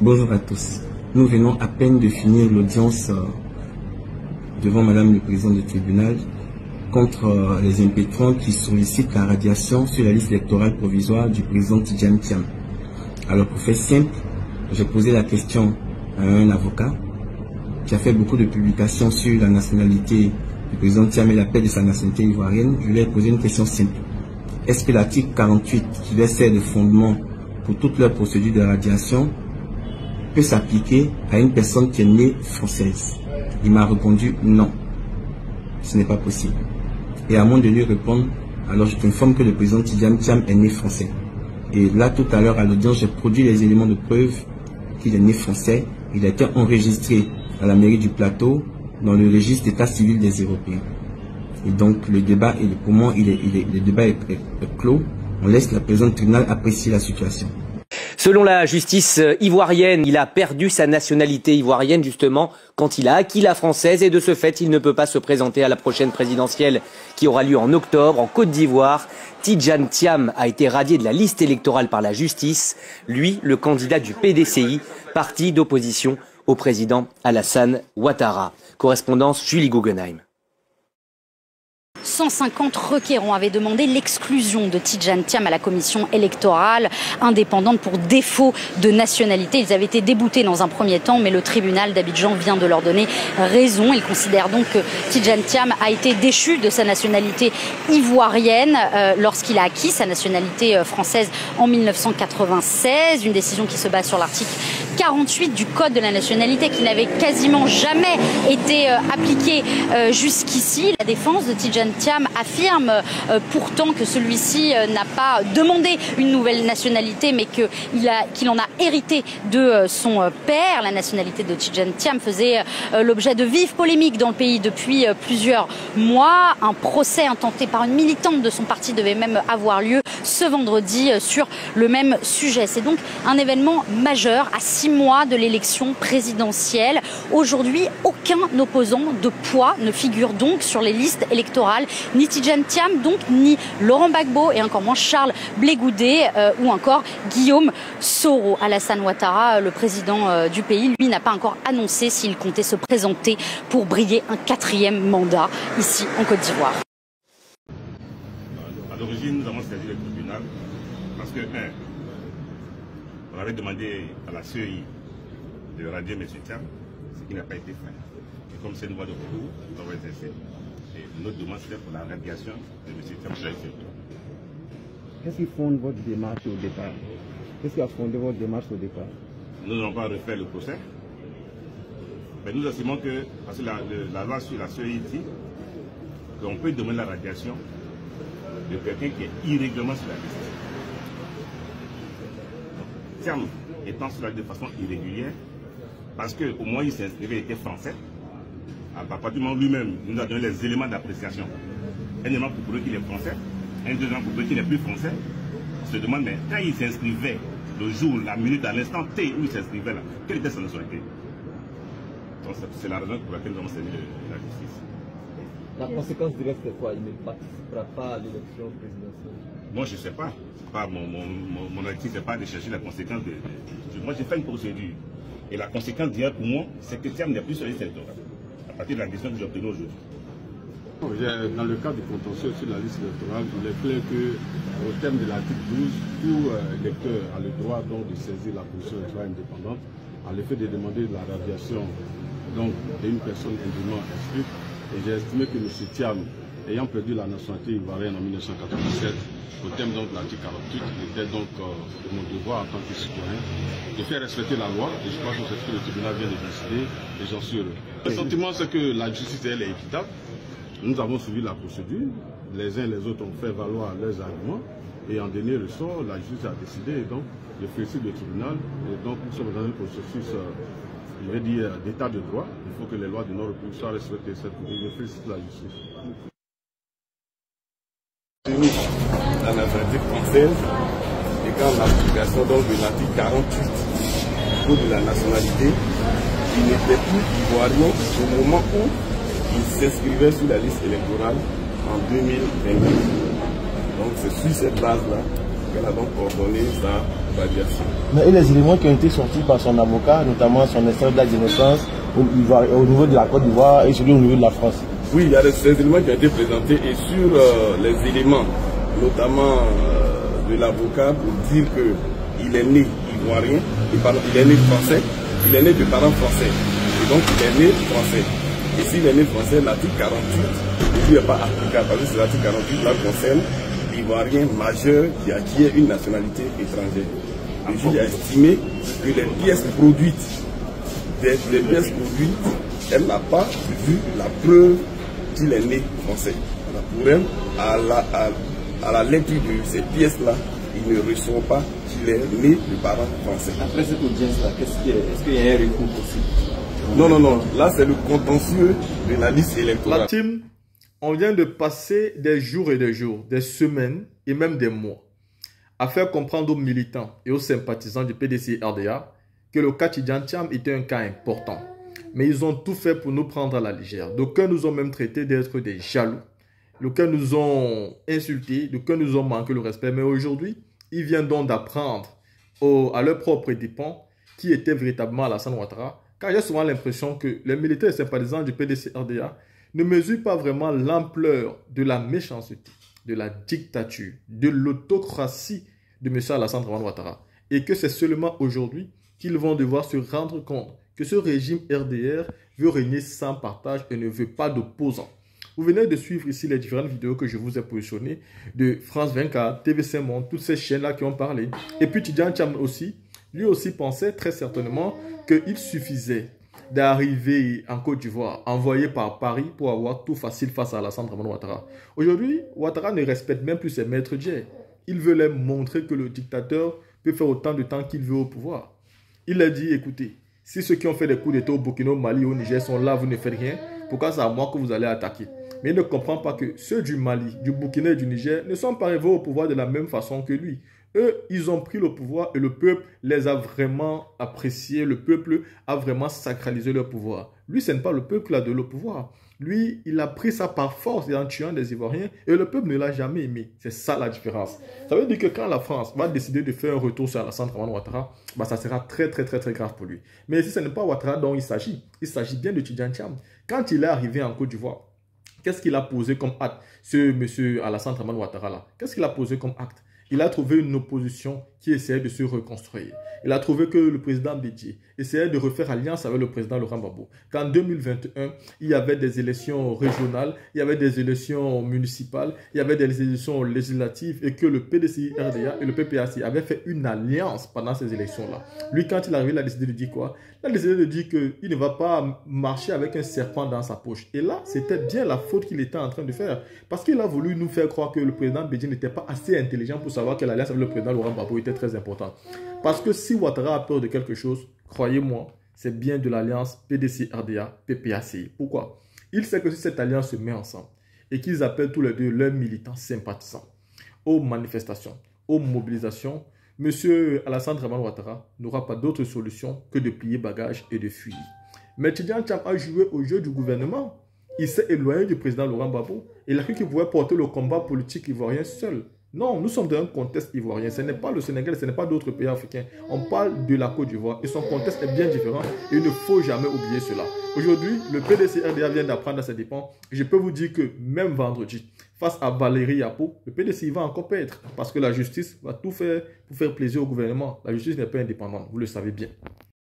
Bonjour à tous. Nous venons à peine de finir l'audience devant Madame le Président du tribunal contre les impétrants qui sollicitent la radiation sur la liste électorale provisoire du président Tidjane Thiam. Alors pour faire simple, j'ai posé la question à un avocat qui a fait beaucoup de publications sur la nationalité du président Thiam et la paix de sa nationalité ivoirienne. Je lui ai posé une question simple. Est-ce que l'article 48 qui leur sert de fondement pour toute leur procédure de radiation peut s'appliquer à une personne qui est née française? Il m'a répondu non, ce n'est pas possible. Et à moins de lui répondre, alors je t'informe que le président Tidjane Thiam est né français. Et là tout à l'heure à l'audience, j'ai produit les éléments de preuve qu'il est né français. Il a été enregistré à la mairie du Plateau dans le registre d'état civil des Européens. Et donc le débat, pour moi, le débat est clos. On laisse la présidente du tribunal apprécier la situation. Selon la justice ivoirienne, il a perdu sa nationalité ivoirienne justement quand il a acquis la française et de ce fait, il ne peut pas se présenter à la prochaine présidentielle qui aura lieu en octobre en Côte d'Ivoire. Tidjane Thiam a été radié de la liste électorale par la justice. Lui, le candidat du PDCI, parti d'opposition au président Alassane Ouattara. Correspondance Julie Guggenheim. 150 requérants avaient demandé l'exclusion de Tidjane Thiam à la commission électorale indépendante pour défaut de nationalité. Ils avaient été déboutés dans un premier temps, mais le tribunal d'Abidjan vient de leur donner raison. Il considère donc que Tidjane Thiam a été déchu de sa nationalité ivoirienne lorsqu'il a acquis sa nationalité française en 1996. Une décision qui se base sur l'article 48 du Code de la nationalité qui n'avait quasiment jamais été appliqué jusqu'ici. La défense de Tidjane Thiam affirme pourtant que celui-ci n'a pas demandé une nouvelle nationalité, mais qu'il en a hérité de son père. La nationalité de Tidjane Thiam faisait l'objet de vives polémiques dans le pays depuis plusieurs mois. Un procès intenté par une militante de son parti devait même avoir lieu ce vendredi sur le même sujet. C'est donc un événement majeur à 6 mois de l'élection présidentielle. Aujourd'hui, aucun opposant de poids ne figure donc sur les listes électorales. Ni Tidjane Thiam, donc, ni Laurent Gbagbo et encore moins Charles Blé Goudé ou encore Guillaume Soro. Alassane Ouattara, le président du pays, lui n'a pas encore annoncé s'il comptait se présenter pour briguer un 4e mandat ici en Côte d'Ivoire. À l'origine, nous avons saisi le tribunal parce que, on avait demandé à la CEI de radier M. Thiam, ce qui n'a pas été fait. Et comme c'est une voie de recours, nous avons exercé. Et notre demande, c'était pour la radiation de M. Thiam. Qu'est-ce qui fonde votre démarche au départ? Qu'est-ce qui a fondé votre démarche au départ? Nous n'allons pas refaire le procès. Mais nous estimons que, parce que la loi sur la CEI dit qu'on peut demander la radiation de quelqu'un qui est irrégulièrement sur la liste. Thiam étant sur la liste de façon irrégulière, parce qu'au moins il s'est inscrit, il était français. À partir du moment où lui-même nous a donné les éléments d'appréciation. Un élément pour prouver qu'il est français, un deuxième pour prouver qu'il n'est plus français. On se demande, mais quand il s'inscrivait, le jour, la minute, à l'instant T où il s'inscrivait là, quelle était sa nationalité? Donc c'est la raison pour laquelle nous avons saisi la justice. La conséquence directe c'est quoi? Il ne participera pas à l'élection présidentielle? Moi je ne sais pas. Pas mon activité, ce n'est pas de chercher la conséquence moi j'ai fait une procédure. Et la conséquence directe pour moi, c'est que Thiam n'est plus sur la liste électorale. À partir de la décision que j'ai obtenue aujourd'hui. Dans le cadre du contentieux sur la liste électorale, il est clair qu'au terme de l'article 12, tout électeur a le droit donc de saisir la commission électorale indépendante à l'effet de demander la radiation d'une personne indûment inscrite. Et j'ai estimé que M. Thiam, ayant perdu la nationalité ivoirienne en 1987, au terme donc de l'article 48, il était donc de mon devoir en tant que citoyen de faire respecter la loi. Et je crois que c'est ce que le tribunal vient de décider et j'en suis heureux. Le sentiment, c'est que la justice, elle, est équitable. Nous avons suivi la procédure. Les uns et les autres ont fait valoir leurs arguments. Et en dernier ressort, la justice a décidé. Et donc, je félicite le tribunal. Et donc, nous sommes dans un processus, je vais dire, d'état de droit. Il faut que les lois de notre République soient respectées. Et je félicite la justice. La nationalité française et quand l'application de l'article 48 du code de la nationalité, il n'était plus ivoirien au moment où il s'inscrivait sur la liste électorale en 2022. Donc c'est sur cette base-là qu'elle a donc ordonné sa radiation. Mais et les éléments qui ont été sortis par son avocat, notamment son extrait d'acte de naissance au niveau de la Côte d'Ivoire et celui au niveau de la France? Oui, il y a ces éléments qui ont été présentés et sur les éléments, notamment de l'avocat, pour dire qu'il est né ivoirien, il est né français, il est né de parents français. Et donc il est né français. Et s'il est né français, l'article 48 ne lui est pas applicable, parce que c'est l'article 48 là concerne l'ivoirien majeur qui acquiert une nationalité étrangère. Le juge a estimé que les pièces produites, elle n'a pas vu la preuve qu'il est né français. Pour elle, à la lecture de ces pièces-là, il ne ressent pas qu'il est né de parents français. Après cette audience-là, est-ce qu'il y a un recours possible? Non. Là, c'est le contentieux de la liste électorale. La team, on vient de passer des jours et des jours, des semaines et même des mois à faire comprendre aux militants et aux sympathisants du PDC-RDA que le cas Tidjane Thiam était un cas important. Mais ils ont tout fait pour nous prendre à la légère. D'aucuns nous ont même traité d'être des jaloux. D'aucuns nous ont insultés, d'aucuns nous ont manqué le respect. Mais aujourd'hui, ils viennent donc d'apprendre à leur propre dépens qui était véritablement Alassane Ouattara. Car j'ai souvent l'impression que les militaires et sympathisants du PDC-RDA ne mesurent pas vraiment l'ampleur de la méchanceté, de la dictature, de l'autocratie de M. Alassane Ouattara. Et que c'est seulement aujourd'hui qu'ils vont devoir se rendre compte que ce régime RDR veut régner sans partage et ne veut pas d'opposants. Vous venez de suivre ici les différentes vidéos que je vous ai positionnées de France 24, TV5 Monde, toutes ces chaînes-là qui ont parlé. Et puis Tidjane Thiam aussi, lui aussi pensait très certainement qu'il suffisait d'arriver en Côte d'Ivoire, envoyé par Paris pour avoir tout facile face à Alassane Ouattara. Aujourd'hui, Ouattara ne respecte même plus ses maîtres d'hier. Il veut leur montrer que le dictateur peut faire autant de temps qu'il veut au pouvoir. Il a dit, écoutez, si ceux qui ont fait des coups d'État au Burkina, au Mali, au Niger sont là, vous ne faites rien, pourquoi c'est à moi que vous allez attaquer? Mais il ne comprend pas que ceux du Mali, du Burkina et du Niger ne sont pas arrivés au pouvoir de la même façon que lui. Eux, ils ont pris le pouvoir et le peuple les a vraiment appréciés. Le peuple a vraiment sacralisé leur pouvoir. Lui, ce n'est pas le peuple qui a donné le pouvoir. Lui, il a pris ça par force en tuant des Ivoiriens et le peuple ne l'a jamais aimé. C'est ça la différence. Ça veut dire que quand la France va décider de faire un retour sur Alassane Ouattara, ça sera très grave pour lui. Mais si ce n'est pas Ouattara dont il s'agit bien de Tidjane Thiam. Quand il est arrivé en Côte d'Ivoire, qu'est-ce qu'il a posé comme acte, ce monsieur Alassane Ouattara là? Qu'est-ce qu'il a posé comme acte? Il a trouvé une opposition qui essayait de se reconstruire. Il a trouvé que le président Bédié essayait de refaire alliance avec le président Laurent Gbagbo. Qu'en 2021, il y avait des élections régionales, il y avait des élections municipales, il y avait des élections législatives et que le PDC-RDA et le PPAC avaient fait une alliance pendant ces élections-là. Lui, quand il est arrivé, il a décidé de dire quoi? Il a décidé de dire qu'il ne va pas marcher avec un serpent dans sa poche. Et là, c'était bien la faute qu'il était en train de faire. Parce qu'il a voulu nous faire croire que le président Bédié n'était pas assez intelligent pour savoir que l'alliance avec le président Laurent Gbagbo était très importante. Parce que si Ouattara a peur de quelque chose, croyez-moi, c'est bien de l'alliance PDC-RDA-PPACI. Pourquoi? Il sait que si cette alliance se met ensemble et qu'ils appellent tous les deux leurs militants sympathisants aux manifestations, aux mobilisations, M. Alassane Ouattara n'aura pas d'autre solution que de plier bagages et de fuir. Mais Tidjane Thiam a joué au jeu du gouvernement. Il s'est éloigné du président Laurent Gbagbo. Il a cru qu'il pouvait porter le combat politique ivoirien seul. Non, nous sommes dans un contexte ivoirien. Ce n'est pas le Sénégal, ce n'est pas d'autres pays africains. On parle de la Côte d'Ivoire et son contexte est bien différent et il ne faut jamais oublier cela. Aujourd'hui, le PDC-RDA vient d'apprendre à ses dépens. Je peux vous dire que même vendredi, face à Valérie Yapo, le PDC va encore perdre parce que la justice va tout faire pour faire plaisir au gouvernement. La justice n'est pas indépendante, vous le savez bien.